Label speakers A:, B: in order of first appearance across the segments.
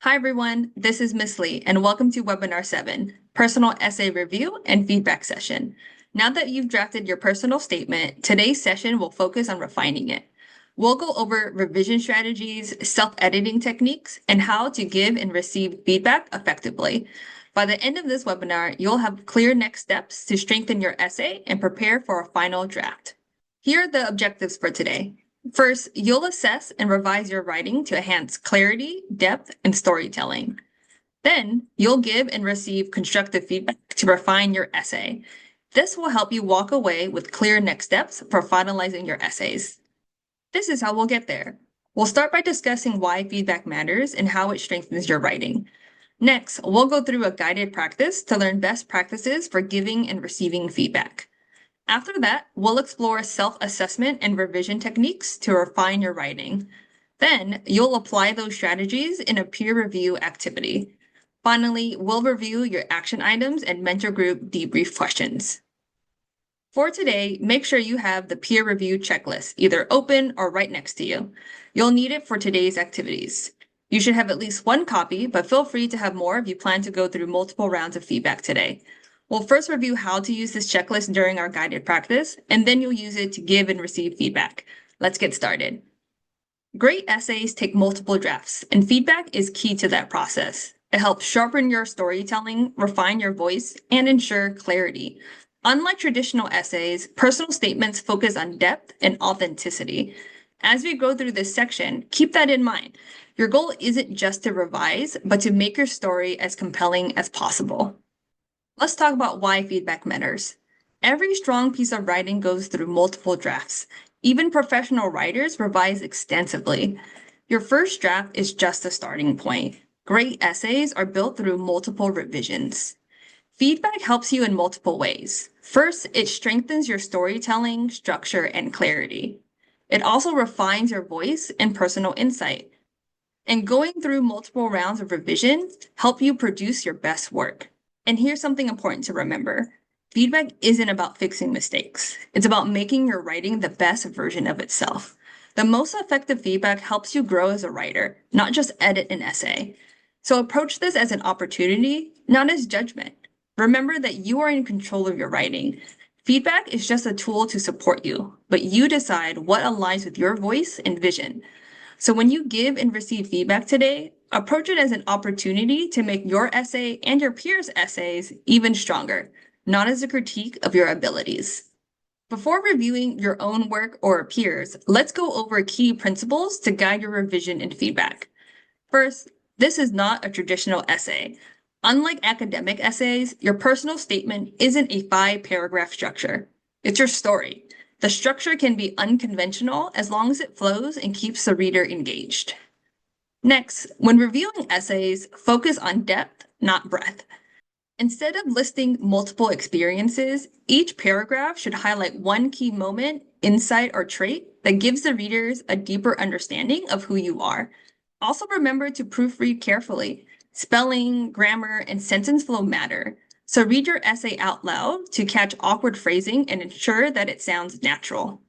A: Hi, everyone. This is Miss Lee, and welcome to Webinar 7, Personal Essay Review and Feedback Session. Now that you've drafted your personal statement, today's session will focus on refining it. We'll go over revision strategies, self-editing techniques, and how to give and receive feedback effectively. By the end of this webinar, you'll have clear next steps to strengthen your essay and prepare for a final draft. Here are the objectives for today. First, you'll assess and revise your writing to enhance clarity, depth, and storytelling. Then, you'll give and receive constructive feedback to refine your essay. This will help you walk away with clear next steps for finalizing your essays. This is how we'll get there. We'll start by discussing why feedback matters and how it strengthens your writing. Next, we'll go through a guided practice to learn best practices for giving and receiving feedback. After that, we'll explore self-assessment and revision techniques to refine your writing. Then, you'll apply those strategies in a peer review activity. Finally, we'll review your action items and mentor group debrief questions. For today, make sure you have the peer review checklist either open or right next to you. You'll need it for today's activities. You should have at least one copy, but feel free to have more if you plan to go through multiple rounds of feedback today. We'll first review how to use this checklist during our guided practice, and then you'll use it to give and receive feedback. Let's get started. Great essays take multiple drafts, and feedback is key to that process. It helps sharpen your storytelling, refine your voice, and ensure clarity. Unlike traditional essays, personal statements focus on depth and authenticity. As we go through this section, keep that in mind. Your goal isn't just to revise, but to make your story as compelling as possible. Let's talk about why feedback matters. Every strong piece of writing goes through multiple drafts. Even professional writers revise extensively. Your first draft is just a starting point. Great essays are built through multiple revisions. Feedback helps you in multiple ways. First, it strengthens your storytelling, structure, and clarity. It also refines your voice and personal insight. And going through multiple rounds of revision help you produce your best work. And here's something important to remember. Feedback isn't about fixing mistakes. It's about making your writing the best version of itself. The most effective feedback helps you grow as a writer, not just edit an essay. So approach this as an opportunity, not as judgment. Remember that you are in control of your writing. Feedback is just a tool to support you, but you decide what aligns with your voice and vision. So when you give and receive feedback today, approach it as an opportunity to make your essay and your peers' essays even stronger, not as a critique of your abilities. Before reviewing your own work or a peers, let's go over key principles to guide your revision and feedback. First, this is not a traditional essay. Unlike academic essays, your personal statement isn't a 5-paragraph structure. It's your story. The structure can be unconventional as long as it flows and keeps the reader engaged. Next, when reviewing essays, focus on depth, not breadth. Instead of listing multiple experiences, each paragraph should highlight one key moment, insight, or trait that gives the readers a deeper understanding of who you are. Also remember to proofread carefully. Spelling, grammar, and sentence flow matter. So read your essay out loud to catch awkward phrasing and ensure that it sounds natural.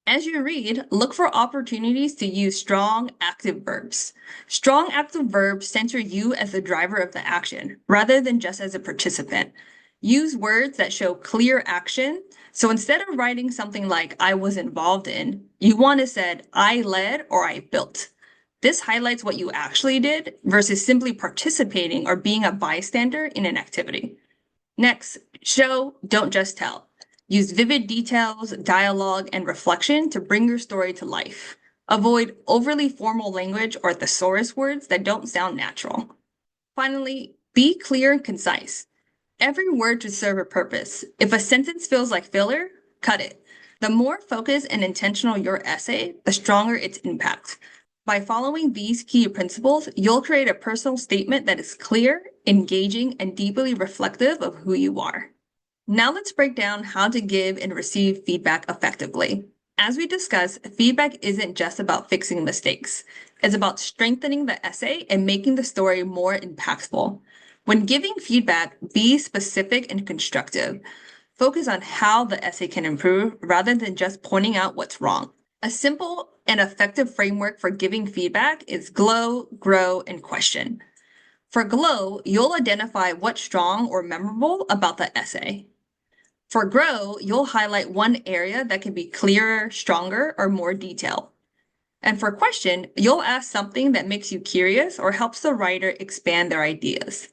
A: As you read, look for opportunities to use strong active verbs. Strong active verbs center you as the driver of the action, rather than just as a participant. Use words that show clear action. So instead of writing something like I was involved in, you want to say I led or I built. This highlights what you actually did versus simply participating or being a bystander in an activity. Next, show, don't just tell. Use vivid details, dialogue, and reflection to bring your story to life. Avoid overly formal language or thesaurus words that don't sound natural. Finally, be clear and concise. Every word should serve a purpose. If a sentence feels like filler, cut it. The more focused and intentional your essay, the stronger its impact. By following these key principles, you'll create a personal statement that is clear, engaging, and deeply reflective of who you are. Now let's break down how to give and receive feedback effectively. As we discussed, feedback isn't just about fixing mistakes. It's about strengthening the essay and making the story more impactful. When giving feedback, be specific and constructive. Focus on how the essay can improve rather than just pointing out what's wrong. A simple and effective framework for giving feedback is glow, grow, and question. For glow, you'll identify what's strong or memorable about the essay. For grow, you'll highlight one area that can be clearer, stronger, or more detailed. And for question, you'll ask something that makes you curious or helps the writer expand their ideas.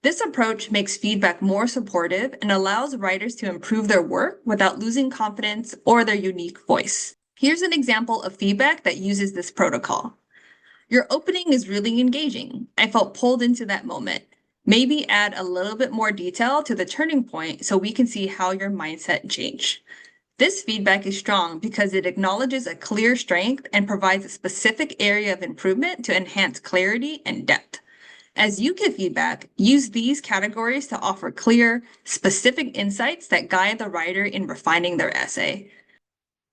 A: This approach makes feedback more supportive and allows writers to improve their work without losing confidence or their unique voice. Here's an example of feedback that uses this protocol. Your opening is really engaging. I felt pulled into that moment. Maybe add a little bit more detail to the turning point so we can see how your mindset changed. This feedback is strong because it acknowledges a clear strength and provides a specific area of improvement to enhance clarity and depth. As you give feedback, use these categories to offer clear, specific insights that guide the writer in refining their essay.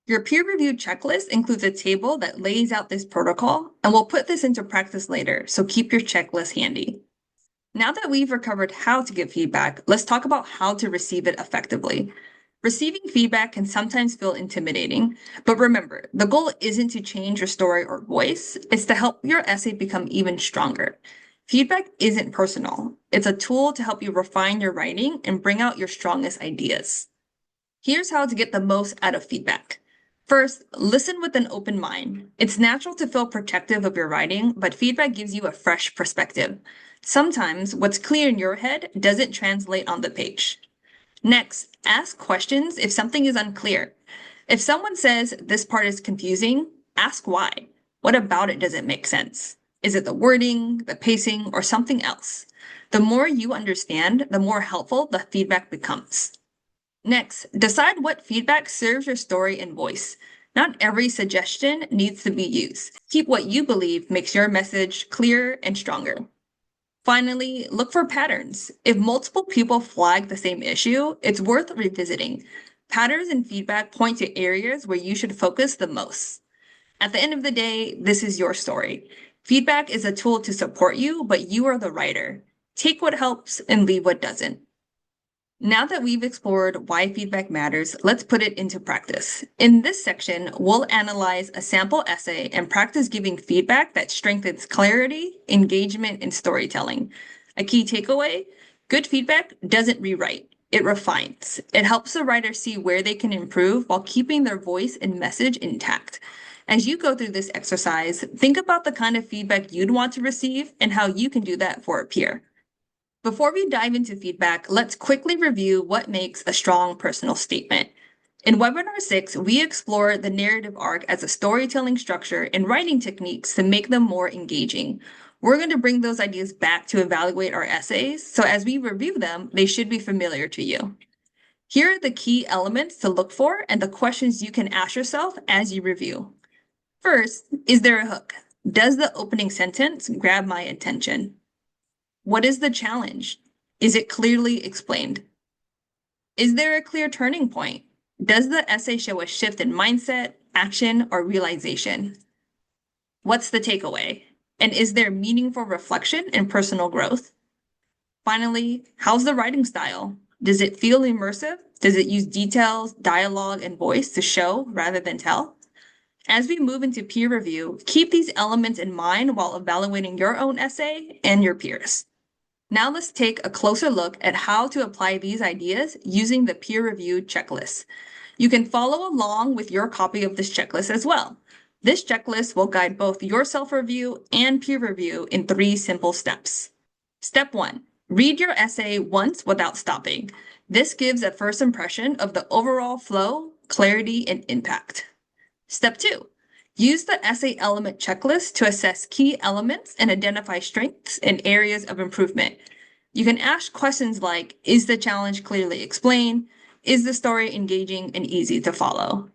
A: Your peer review checklist includes a table that lays out this protocol, and we'll put this into practice later, so keep your checklist handy. Now that we've recovered how to give feedback, let's talk about how to receive it effectively. Receiving feedback can sometimes feel intimidating, but remember, the goal isn't to change your story or voice, it's to help your essay become even stronger. Feedback isn't personal. It's a tool to help you refine your writing and bring out your strongest ideas. Here's how to get the most out of feedback. First, listen with an open mind. It's natural to feel protective of your writing, but feedback gives you a fresh perspective. Sometimes what's clear in your head doesn't translate on the page. Next, ask questions if something is unclear. If someone says this part is confusing, ask why. What about it doesn't make sense? Is it the wording, the pacing, or something else? The more you understand, the more helpful the feedback becomes. Next, decide what feedback serves your story and voice. Not every suggestion needs to be used. Keep what you believe makes your message clearer and stronger. Finally, look for patterns. If multiple people flag the same issue, it's worth revisiting. Patterns in feedback point to areas where you should focus the most. At the end of the day, this is your story. Feedback is a tool to support you, but you are the writer. Take what helps and leave what doesn't. Now that we've explored why feedback matters, let's put it into practice. In this section, we'll analyze a sample essay and practice giving feedback that strengthens clarity, engagement, and storytelling. A key takeaway: good feedback doesn't rewrite, it refines. It helps the writer see where they can improve while keeping their voice and message intact. As you go through this exercise, think about the kind of feedback you'd want to receive and how you can do that for a peer. Before we dive into feedback, let's quickly review what makes a strong personal statement. In Webinar 6, we explore the narrative arc as a storytelling structure and writing techniques to make them more engaging. We're going to bring those ideas back to evaluate our essays, so as we review them, they should be familiar to you. Here are the key elements to look for and the questions you can ask yourself as you review. First, is there a hook? Does the opening sentence grab my attention? What is the challenge? Is it clearly explained? Is there a clear turning point? Does the essay show a shift in mindset, action, or realization? What's the takeaway? And is there meaningful reflection and personal growth? Finally, how's the writing style? Does it feel immersive? Does it use details, dialogue, and voice to show rather than tell? As we move into peer review, keep these elements in mind while evaluating your own essay and your peers. Now let's take a closer look at how to apply these ideas using the peer review checklist. You can follow along with your copy of this checklist as well. This checklist will guide both your self-review and peer review in 3 simple steps. Step 1, read your essay once without stopping. This gives a first impression of the overall flow, clarity, and impact. Step 2, use the essay element checklist to assess key elements and identify strengths and areas of improvement. You can ask questions like, is the challenge clearly explained? Is the story engaging and easy to follow?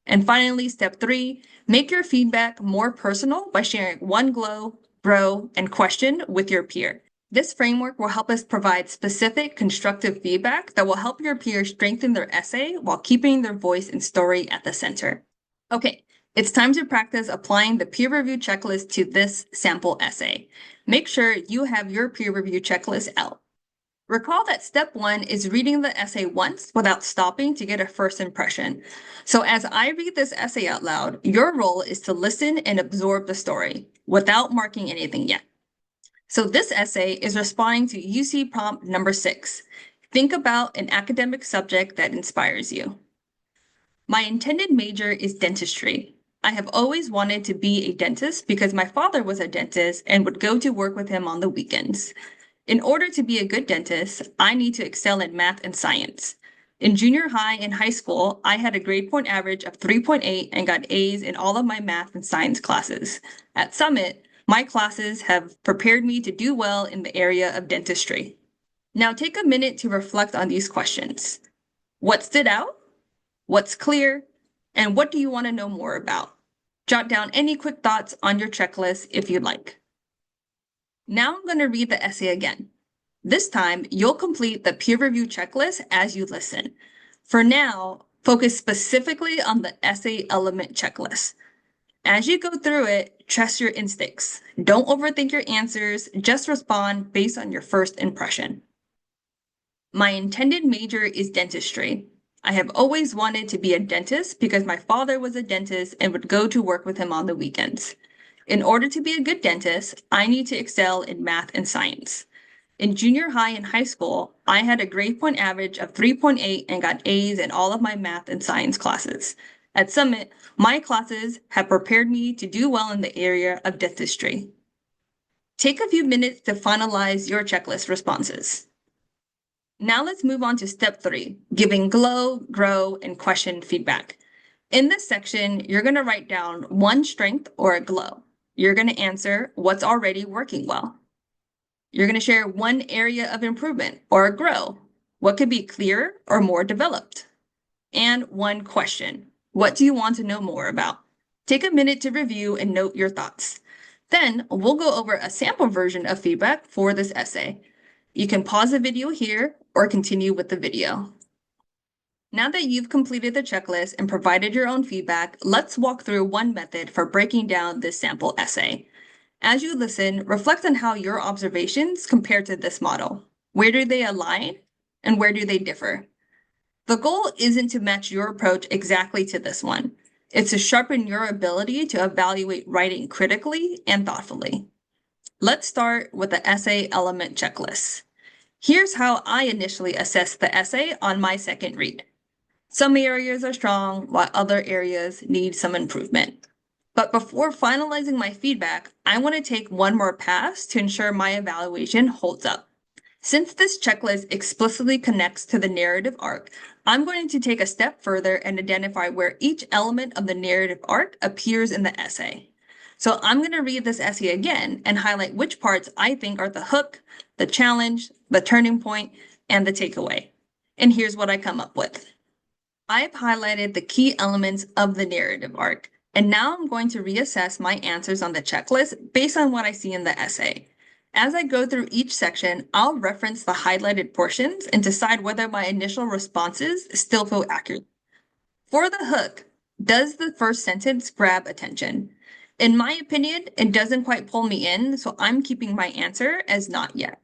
A: And finally, step 3, make your feedback more personal by sharing one glow, grow, and question with your peer. This framework will help us provide specific, constructive feedback that will help your peers strengthen their essay while keeping their voice and story at the center. Okay, it's time to practice applying the peer review checklist to this sample essay. Make sure you have your peer review checklist out. Recall that step 1 is reading the essay once without stopping to get a first impression. So as I read this essay out loud, your role is to listen and absorb the story without marking anything yet. So this essay is responding to UC prompt number 6. Think about an academic subject that inspires you. My intended major is dentistry. I have always wanted to be a dentist because my father was a dentist and would go to work with him on the weekends. In order to be a good dentist, I need to excel in math and science. In junior high and high school, I had a grade point average of 3.8 and got A's in all of my math and science classes. At Summit, my classes have prepared me to do well in the area of dentistry. Now take a minute to reflect on these questions. What stood out? What's clear? And what do you want to know more about? Jot down any quick thoughts on your checklist if you'd like. Now I'm going to read the essay again. This time, you'll complete the peer review checklist as you listen. For now, focus specifically on the essay element checklist. As you go through it, trust your instincts. Don't overthink your answers, just respond based on your first impression. My intended major is dentistry. I have always wanted to be a dentist because my father was a dentist and would go to work with him on the weekends. In order to be a good dentist, I need to excel in math and science. In junior high and high school, I had a grade point average of 3.8 and got A's in all of my math and science classes. At Summit, my classes have prepared me to do well in the area of dentistry. Take a few minutes to finalize your checklist responses. Now let's move on to step 3, giving glow, grow, and question feedback. In this section, you're going to write down one strength or a glow. You're going to answer what's already working well. You're going to share one area of improvement or a grow, what could be clearer or more developed. And one question, what do you want to know more about? Take a minute to review and note your thoughts. Then we'll go over a sample version of feedback for this essay. You can pause the video here or continue with the video. Now that you've completed the checklist and provided your own feedback, let's walk through one method for breaking down this sample essay. As you listen, reflect on how your observations compare to this model. Where do they align and where do they differ? The goal isn't to match your approach exactly to this one. It's to sharpen your ability to evaluate writing critically and thoughtfully. Let's start with the essay element checklist. Here's how I initially assessed the essay on my second read. Some areas are strong, while other areas need some improvement. But before finalizing my feedback, I want to take one more pass to ensure my evaluation holds up. Since this checklist explicitly connects to the narrative arc, I'm going to take a step further and identify where each element of the narrative arc appears in the essay. So I'm going to read this essay again and highlight which parts I think are the hook, the challenge, the turning point, and the takeaway. And here's what I come up with. I've highlighted the key elements of the narrative arc, and now I'm going to reassess my answers on the checklist based on what I see in the essay. As I go through each section, I'll reference the highlighted portions and decide whether my initial responses still feel accurate. For the hook, does the first sentence grab attention? In my opinion, it doesn't quite pull me in, so I'm keeping my answer as not yet.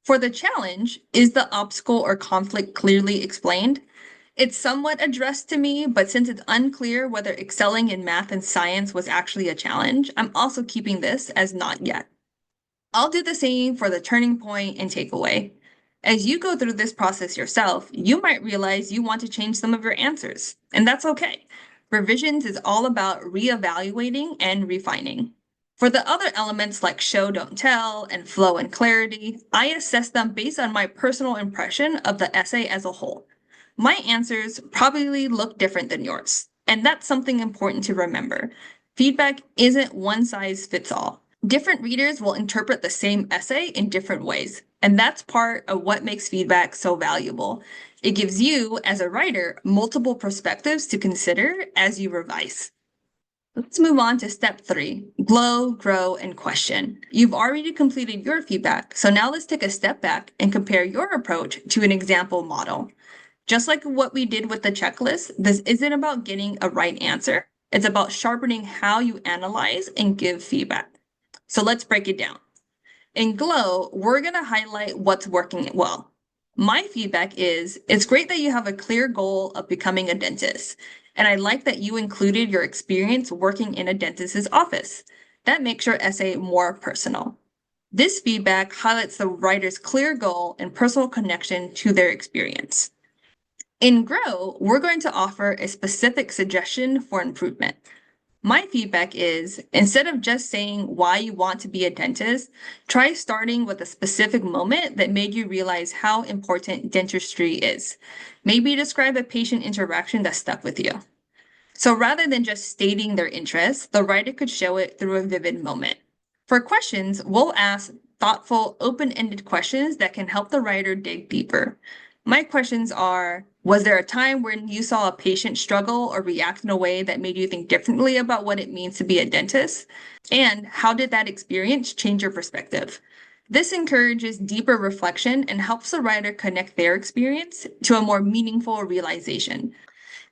A: For the challenge, is the obstacle or conflict clearly explained? It's somewhat addressed to me, but since it's unclear whether excelling in math and science was actually a challenge, I'm also keeping this as not yet. I'll do the same for the turning point and takeaway. As you go through this process yourself, you might realize you want to change some of your answers, and that's okay. Revisions is all about reevaluating and refining. For the other elements like show, don't tell, and flow and clarity, I assess them based on my personal impression of the essay as a whole. My answers probably look different than yours, and that's something important to remember. Feedback isn't one size fits all. Different readers will interpret the same essay in different ways, and that's part of what makes feedback so valuable. It gives you, as a writer, multiple perspectives to consider as you revise. Let's move on to step 3, glow, grow, and question. You've already completed your feedback, so now let's take a step back and compare your approach to an example model. Just like what we did with the checklist, this isn't about getting a right answer. It's about sharpening how you analyze and give feedback. So let's break it down. In Glow, we're going to highlight what's working well. My feedback is, it's great that you have a clear goal of becoming a dentist, and I like that you included your experience working in a dentist's office. That makes your essay more personal. This feedback highlights the writer's clear goal and personal connection to their experience. In Grow, we're going to offer a specific suggestion for improvement. My feedback is, instead of just saying why you want to be a dentist, try starting with a specific moment that made you realize how important dentistry is. Maybe describe a patient interaction that stuck with you. So rather than just stating their interest, the writer could show it through a vivid moment. For questions, we'll ask thoughtful, open-ended questions that can help the writer dig deeper. My questions are, was there a time when you saw a patient struggle or react in a way that made you think differently about what it means to be a dentist? And how did that experience change your perspective? This encourages deeper reflection and helps the writer connect their experience to a more meaningful realization.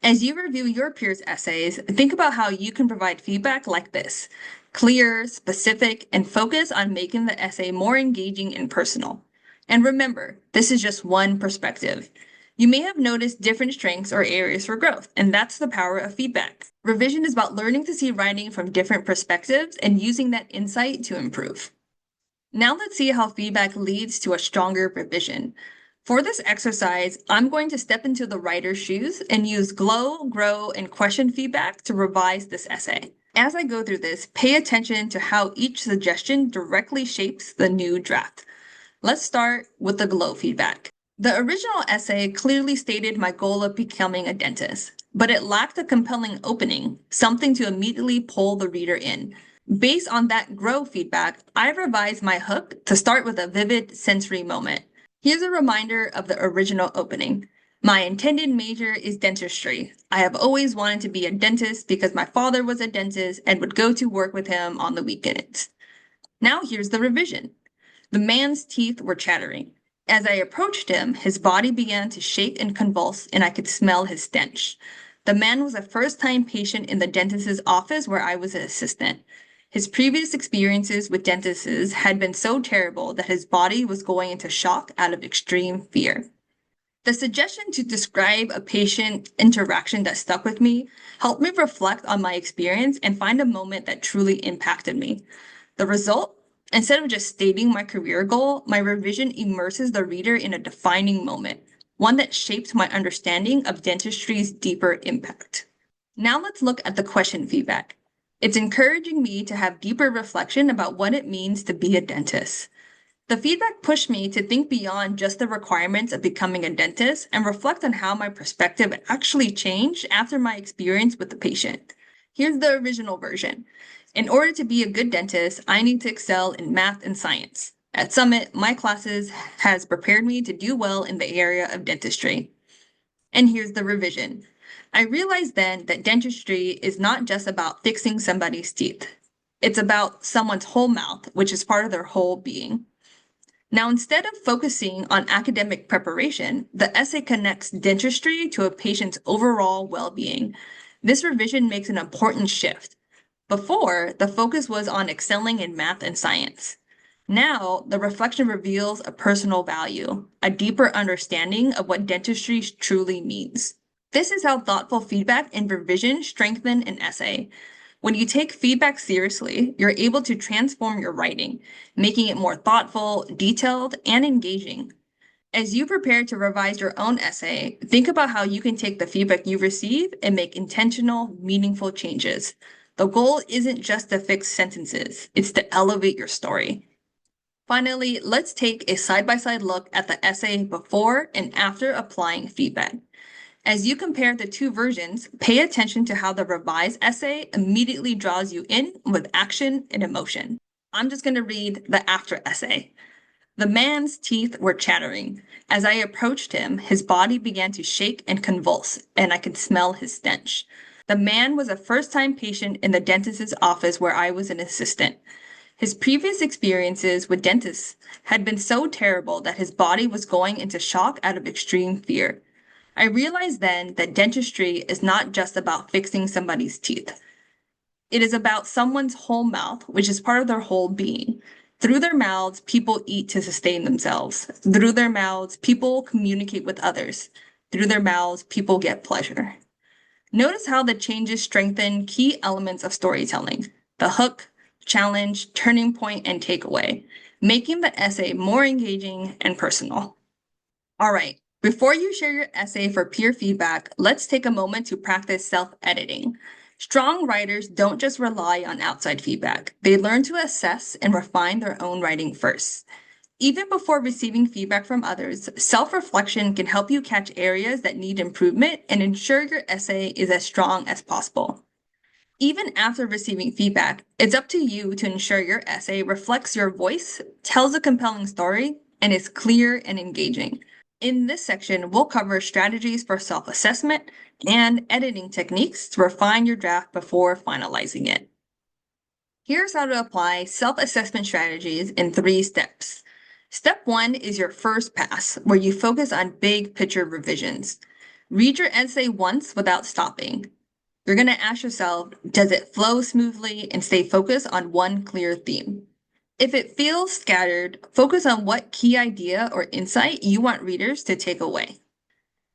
A: As you review your peers' essays, think about how you can provide feedback like this: clear, specific, and focus on making the essay more engaging and personal. And remember, this is just one perspective. You may have noticed different strengths or areas for growth, and that's the power of feedback. Revision is about learning to see writing from different perspectives and using that insight to improve. Now let's see how feedback leads to a stronger revision. For this exercise, I'm going to step into the writer's shoes and use glow, grow, and question feedback to revise this essay. As I go through this, pay attention to how each suggestion directly shapes the new draft. Let's start with the glow feedback. The original essay clearly stated my goal of becoming a dentist, but it lacked a compelling opening, something to immediately pull the reader in. Based on that grow feedback, I revised my hook to start with a vivid sensory moment. Here's a reminder of the original opening. My intended major is dentistry. I have always wanted to be a dentist because my father was a dentist and would go to work with him on the weekends. Now here's the revision. The man's teeth were chattering. As I approached him, his body began to shake and convulse, and I could smell his stench. The man was a first-time patient in the dentist's office where I was an assistant. His previous experiences with dentists had been so terrible that his body was going into shock out of extreme fear. The suggestion to describe a patient interaction that stuck with me helped me reflect on my experience and find a moment that truly impacted me. The result? Instead of just stating my career goal, my revision immerses the reader in a defining moment, one that shaped my understanding of dentistry's deeper impact. Now let's look at the question feedback. It's encouraging me to have deeper reflection about what it means to be a dentist. The feedback pushed me to think beyond just the requirements of becoming a dentist and reflect on how my perspective actually changed after my experience with the patient. Here's the original version. In order to be a good dentist, I need to excel in math and science. At Summit, my classes has prepared me to do well in the area of dentistry. And here's the revision. I realized then that dentistry is not just about fixing somebody's teeth. It's about someone's whole mouth, which is part of their whole being. Now, instead of focusing on academic preparation, the essay connects dentistry to a patient's overall well-being. This revision makes an important shift. Before, the focus was on excelling in math and science. Now, the reflection reveals a personal value, a deeper understanding of what dentistry truly means. This is how thoughtful feedback and revision strengthen an essay. When you take feedback seriously, you're able to transform your writing, making it more thoughtful, detailed, and engaging. As you prepare to revise your own essay, think about how you can take the feedback you receive and make intentional, meaningful changes. The goal isn't just to fix sentences, it's to elevate your story. Finally, let's take a side-by-side look at the essay before and after applying feedback. As you compare the two versions, pay attention to how the revised essay immediately draws you in with action and emotion. I'm just going to read the after essay. The man's teeth were chattering. As I approached him, his body began to shake and convulse, and I could smell his stench. The man was a first-time patient in the dentist's office where I was an assistant. His previous experiences with dentists had been so terrible that his body was going into shock out of extreme fear. I realized then that dentistry is not just about fixing somebody's teeth. It is about someone's whole mouth, which is part of their whole being. Through their mouths, people eat to sustain themselves. Through their mouths, people communicate with others. Through their mouths, people get pleasure. Notice how the changes strengthen key elements of storytelling: the hook, challenge, turning point, and takeaway. making the essay more engaging and personal. All right, before you share your essay for peer feedback, let's take a moment to practice self-editing. Strong writers don't just rely on outside feedback. They learn to assess and refine their own writing first. Even before receiving feedback from others, self-reflection can help you catch areas that need improvement and ensure your essay is as strong as possible. Even after receiving feedback, it's up to you to ensure your essay reflects your voice, tells a compelling story, and is clear and engaging. In this section, we'll cover strategies for self-assessment and editing techniques to refine your draft before finalizing it. Here's how to apply self-assessment strategies in 3 steps. Step 1 is your first pass, where you focus on big picture revisions. Read your essay once without stopping. You're going to ask yourself, does it flow smoothly, and stay focused on one clear theme? If it feels scattered, focus on what key idea or insight you want readers to take away.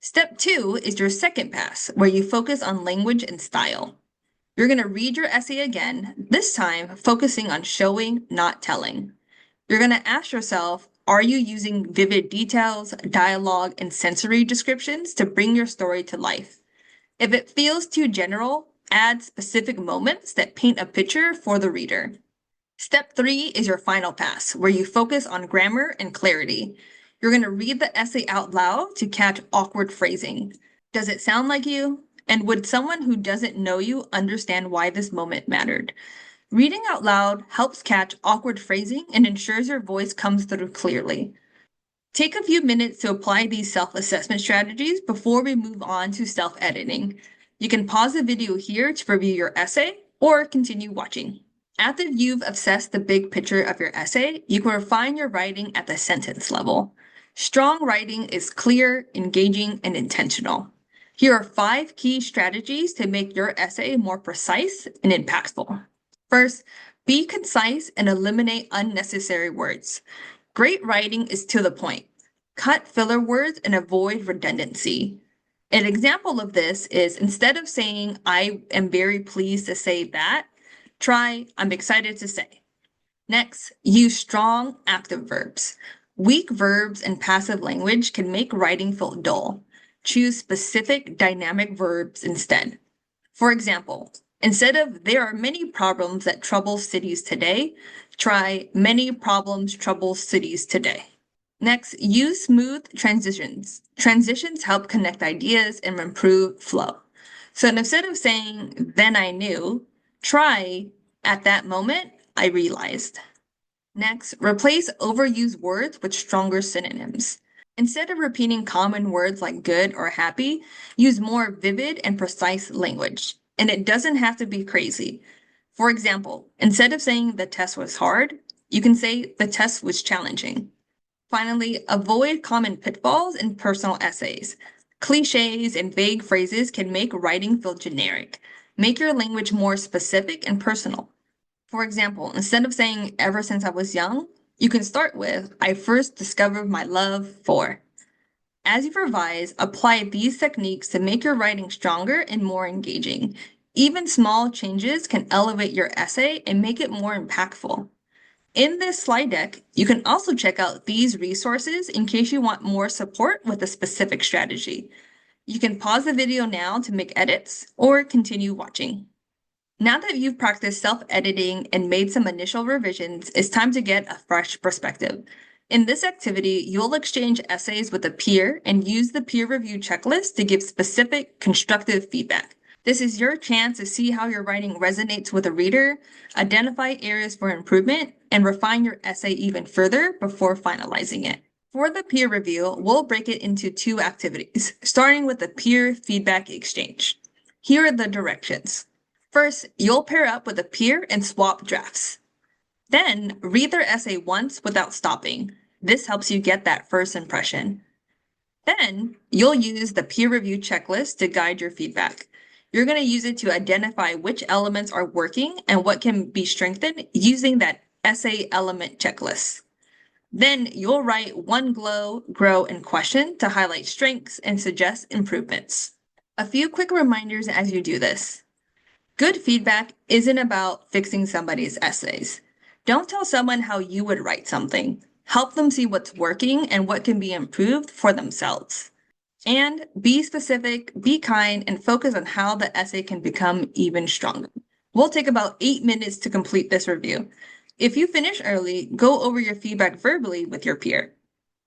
A: Step 2 is your second pass, where you focus on language and style. You're going to read your essay again, this time focusing on showing, not telling. You're going to ask yourself, are you using vivid details, dialogue, and sensory descriptions to bring your story to life? If it feels too general, add specific moments that paint a picture for the reader. Step 3 is your final pass, where you focus on grammar and clarity. You're going to read the essay out loud to catch awkward phrasing. Does it sound like you? And would someone who doesn't know you understand why this moment mattered? Reading out loud helps catch awkward phrasing and ensures your voice comes through clearly. Take a few minutes to apply these self-assessment strategies before we move on to self-editing. You can pause the video here to review your essay or continue watching. After you've assessed the big picture of your essay, you can refine your writing at the sentence level. Strong writing is clear, engaging, and intentional. Here are 5 key strategies to make your essay more precise and impactful. First, be concise and eliminate unnecessary words. Great writing is to the point. Cut filler words and avoid redundancy. An example of this is, instead of saying, I am very pleased to say that, try, I'm excited to say. Next, use strong active verbs. Weak verbs and passive language can make writing feel dull. Choose specific dynamic verbs instead. For example, instead of there are many problems that trouble cities today, try many problems trouble cities today. Next, use smooth transitions. Transitions help connect ideas and improve flow. So instead of saying, then I knew, try, at that moment, I realized. Next, replace overused words with stronger synonyms. Instead of repeating common words like good or happy, use more vivid and precise language. And it doesn't have to be crazy. For example, instead of saying the test was hard, you can say the test was challenging. Finally, avoid common pitfalls in personal essays. Cliches and vague phrases can make writing feel generic. Make your language more specific and personal. For example, instead of saying ever since I was young, you can start with I first discovered my love for. As you revise, apply these techniques to make your writing stronger and more engaging. Even small changes can elevate your essay and make it more impactful. In this slide deck, you can also check out these resources in case you want more support with a specific strategy. You can pause the video now to make edits or continue watching. Now that you've practiced self-editing and made some initial revisions, it's time to get a fresh perspective. In this activity, you'll exchange essays with a peer and use the peer review checklist to give specific, constructive feedback. This is your chance to see how your writing resonates with a reader, identify areas for improvement, and refine your essay even further before finalizing it. For the peer review, we'll break it into 2 activities, starting with the peer feedback exchange. Here are the directions. First, you'll pair up with a peer and swap drafts. Then, read their essay once without stopping. This helps you get that first impression. Then, you'll use the peer review checklist to guide your feedback. You're going to use it to identify which elements are working and what can be strengthened using that essay element checklist. Then you'll write one glow, grow, and question to highlight strengths and suggest improvements. A few quick reminders as you do this. Good feedback isn't about fixing somebody's essays. Don't tell someone how you would write something. Help them see what's working and what can be improved for themselves. And be specific, be kind, and focus on how the essay can become even stronger. We'll take about 8 minutes to complete this review. If you finish early, go over your feedback verbally with your peer.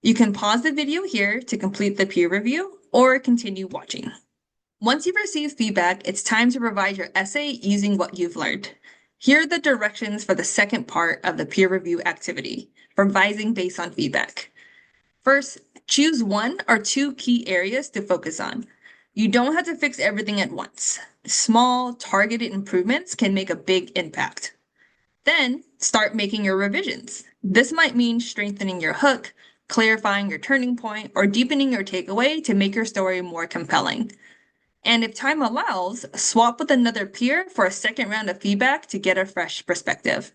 A: You can pause the video here to complete the peer review or continue watching. Once you've received feedback, it's time to revise your essay using what you've learned. Here are the directions for the second part of the peer review activity, revising based on feedback. First, choose 1 or 2 key areas to focus on. You don't have to fix everything at once. Small, targeted improvements can make a big impact. Then, start making your revisions. This might mean strengthening your hook, clarifying your turning point, or deepening your takeaway to make your story more compelling. And if time allows, swap with another peer for a second round of feedback to get a fresh perspective.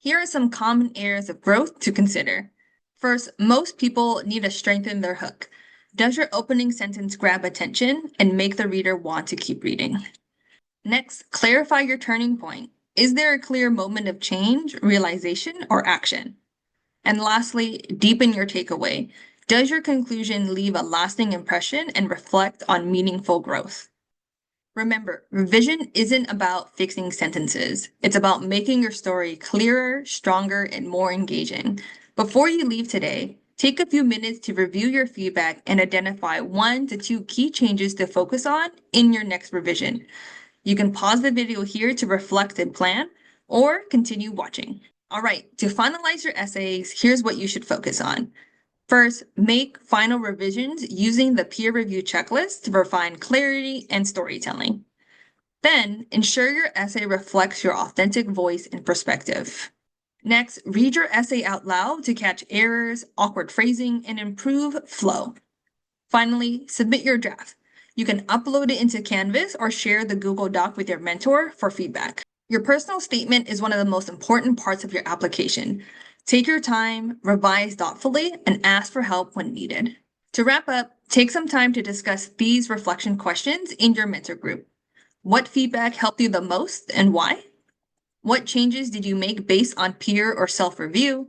A: Here are some common areas of growth to consider. First, most people need to strengthen their hook. Does your opening sentence grab attention and make the reader want to keep reading? Next, clarify your turning point. Is there a clear moment of change, realization, or action? And lastly, deepen your takeaway. Does your conclusion leave a lasting impression and reflect on meaningful growth? Remember, revision isn't about fixing sentences. It's about making your story clearer, stronger, and more engaging. Before you leave today, take a few minutes to review your feedback and identify 1 to 2 key changes to focus on in your next revision. You can pause the video here to reflect and plan, or continue watching. All right, to finalize your essays, here's what you should focus on. First, make final revisions using the peer review checklist to refine clarity and storytelling. Then, ensure your essay reflects your authentic voice and perspective. Next, read your essay out loud to catch errors, awkward phrasing, and improve flow. Finally, submit your draft. You can upload it into Canvas or share the Google Doc with your mentor for feedback. Your personal statement is one of the most important parts of your application. Take your time, revise thoughtfully, and ask for help when needed. To wrap up, take some time to discuss these reflection questions in your mentor group. What feedback helped you the most and why? What changes did you make based on peer or self-review?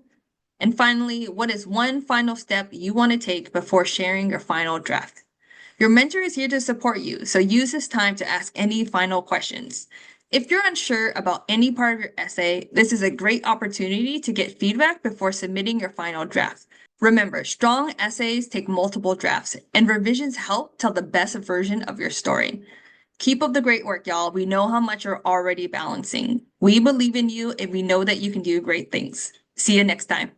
A: And finally, what is one final step you want to take before sharing your final draft? Your mentor is here to support you, so use this time to ask any final questions. If you're unsure about any part of your essay, this is a great opportunity to get feedback before submitting your final draft. Remember, strong essays take multiple drafts, and revisions help tell the best version of your story. Keep up the great work, y'all. We know how much you're already balancing. We believe in you, and we know that you can do great things. See you next time.